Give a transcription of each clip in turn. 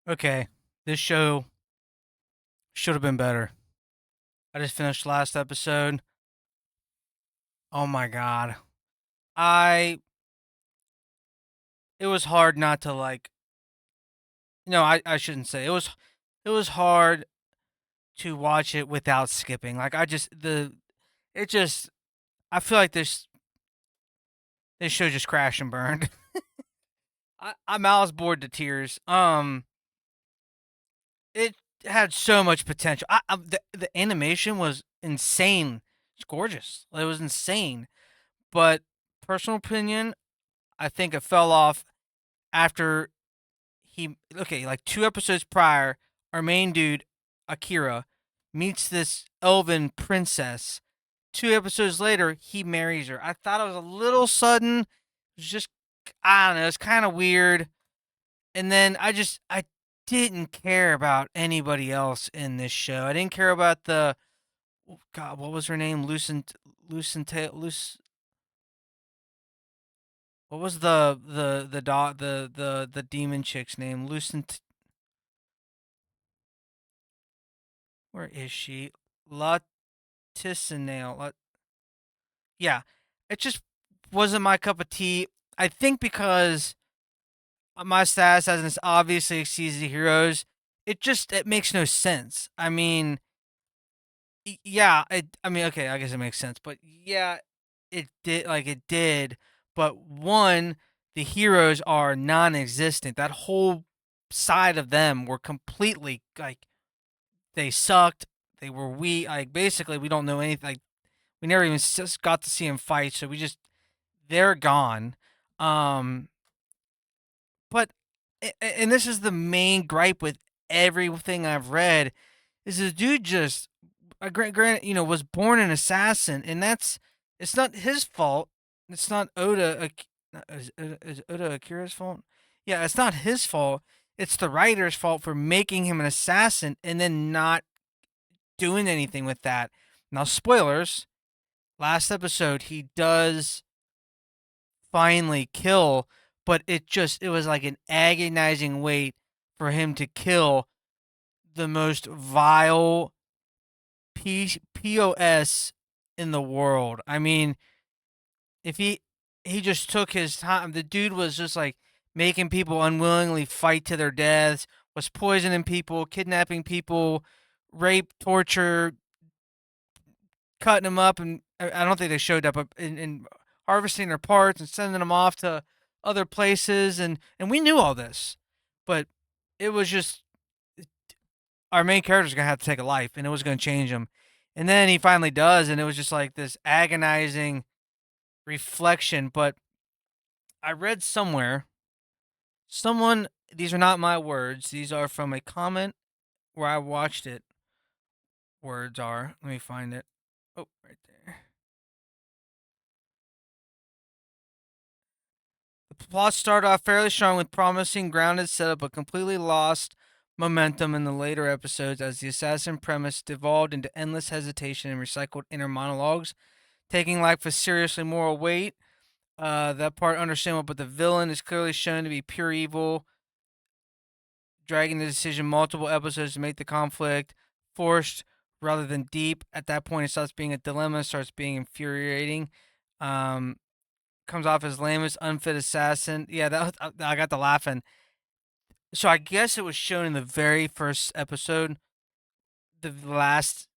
Okay, this show should have been better. I just finished last episode. Oh my god. I It was hard not to like no, I shouldn't say. It was hard to watch it without skipping. Like I just the it just I feel like this show just crashed and burned. I was bored to tears. It had so much potential. The animation was insane. It's gorgeous. It was insane. But personal opinion, I think it fell off after like 2 episodes prior, our main dude, Akira, meets this elven princess. 2 episodes later, he marries her. I thought it was a little sudden. It was just I don't know, it's kind of weird. And then I didn't care about anybody else in this show. I didn't care about the God, what was her name? Lucent Luc What was the dog the demon chick's name? Lucent. Where is she? Laticinale. Yeah, it just wasn't my cup of tea. I think because my status as this obviously exceeds the heroes, it makes no sense. I mean, yeah, I mean, okay, I guess it makes sense, but yeah, it did. But one, the heroes are non-existent. That whole side of them were completely like they sucked. They were weak. Like basically, we don't know anything. Like we never even just got to see them fight. So they're gone. Um, but and this is the main gripe with everything I've read is the dude just grant was born an assassin, and it's not his fault. It's not is Oda Akira's fault. Yeah, it's not his fault. It's the writer's fault for making him an assassin and then not doing anything with that. Now, spoilers. Last episode, he does finally kill, but it was like an agonizing wait for him to kill the most vile POS in the world. I mean, if he just took his time, the dude was just like making people unwillingly fight to their deaths, was poisoning people, kidnapping people, rape, torture, cutting them up, and I don't think they showed up, but in harvesting their parts and sending them off to other places, and we knew all this, but it was just our main character's gonna have to take a life, and it was gonna change him, and then he finally does, and it was just like this agonizing reflection. But I read somewhere, someone these are not my words; these are from a comment where I watched it. Words are. Let me find it. Oh, right there. The plot started off fairly strong with promising grounded setup, but completely lost momentum in the later episodes as the assassin premise devolved into endless hesitation and recycled inner monologues, taking life with seriously moral weight. That part understandable, but the villain is clearly shown to be pure evil, dragging the decision multiple episodes to make the conflict forced rather than deep. At that point, it stops being a dilemma, starts being infuriating. Um, Comes off as lamest, unfit assassin. Yeah, I got the laughing. So I guess it was shown in the very first episode. The last,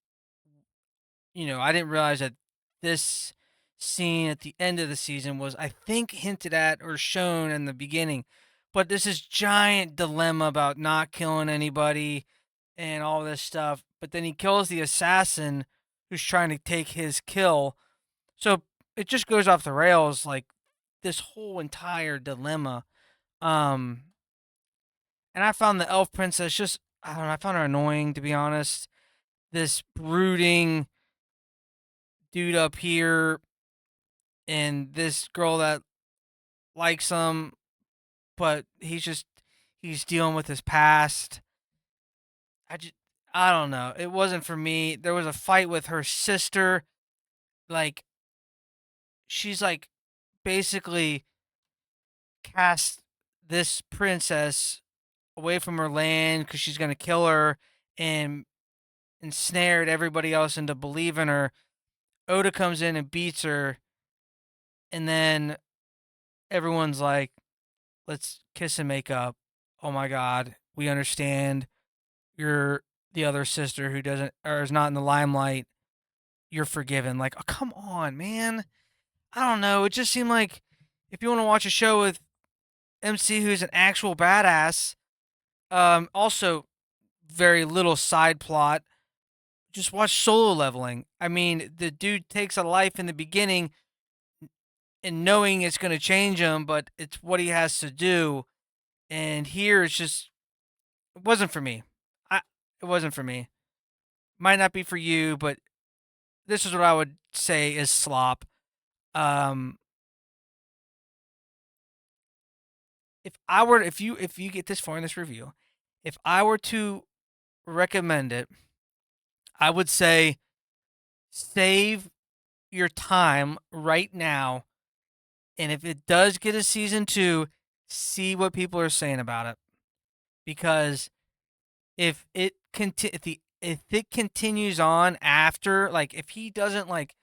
I didn't realize that this scene at the end of the season was, I think, hinted at or shown in the beginning. But this is giant dilemma about not killing anybody and all this stuff. But then he kills the assassin who's trying to take his kill. So it just goes off the rails, like this whole entire dilemma. Um, and I found the elf princess just, I don't know, I found her annoying, to be honest. This brooding dude up here and this girl that likes him, but he's dealing with his past. I just, I don't know. It wasn't for me. There was a fight with her sister. Like, she's like basically cast this princess away from her land because she's gonna kill her, and ensnared everybody else into believing her. Oda comes in and beats her, and then everyone's like, "Let's kiss and make up." Oh my god, we understand. You're the other sister who doesn't or is not in the limelight. You're forgiven. Like, oh, come on, man. I don't know. It just seemed like if you want to watch a show with MC who's an actual badass, also very little side plot, just watch Solo Leveling. I mean, the dude takes a life in the beginning and knowing it's going to change him, but it's what he has to do. And here it's just, it wasn't for me. It wasn't for me. Might not be for you, but this is what I would say is slop. Um, if you get this far in this review, if I were to recommend it, I would say save your time right now, and if it does get a season 2, see what people are saying about it, because if it continues on after, like, if he doesn't, like,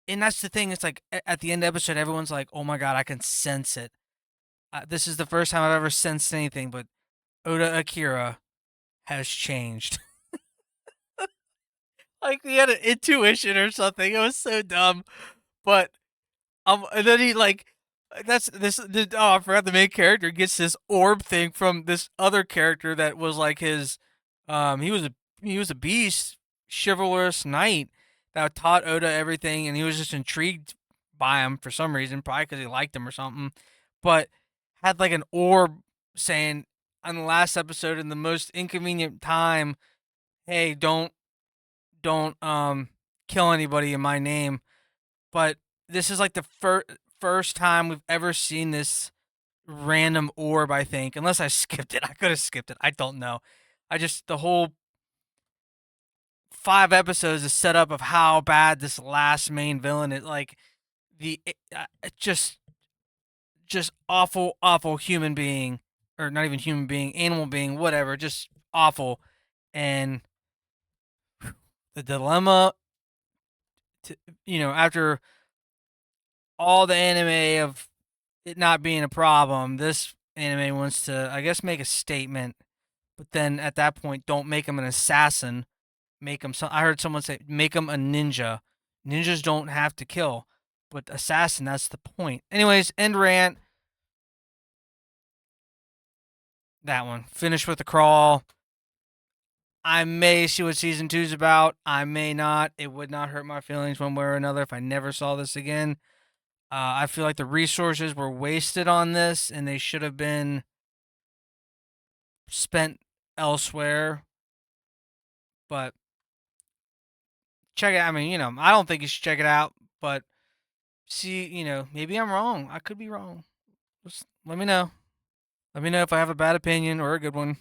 and that's the thing, it's like at the end of the episode everyone's like, oh my god, I can sense it. This is the first time I've ever sensed anything, but Oda Akira has changed. Like, he had an intuition or something. It was so dumb. But and then he, like, I forgot the main character gets this orb thing from this other character that was like his he was a beast, chivalrous knight that taught Oda everything, and he was just intrigued by him for some reason, probably because he liked him or something. But had like an orb saying on the last episode in the most inconvenient time, hey, don't kill anybody in my name. But this is like the first time we've ever seen this random orb, I think. Unless I skipped it. I could have skipped it. I don't know. The whole 5 episodes is set up of how bad this last main villain is. Like, just awful human being, or not even human being, animal being, whatever, just awful. And the dilemma, after all the anime of it not being a problem, this anime wants to, I guess, make a statement. But then at that point, don't make him an assassin. Make him. I heard someone say, make him a ninja. Ninjas don't have to kill, but assassin. That's the point. Anyways, end rant. That one. Finish with the crawl. I may see what season 2's about. I may not. It would not hurt my feelings one way or another if I never saw this again. I feel like the resources were wasted on this, and they should have been spent elsewhere. But check it. I mean, I don't think you should check it out. But see, maybe I'm wrong. I could be wrong. Just let me know. Let me know if I have a bad opinion or a good one.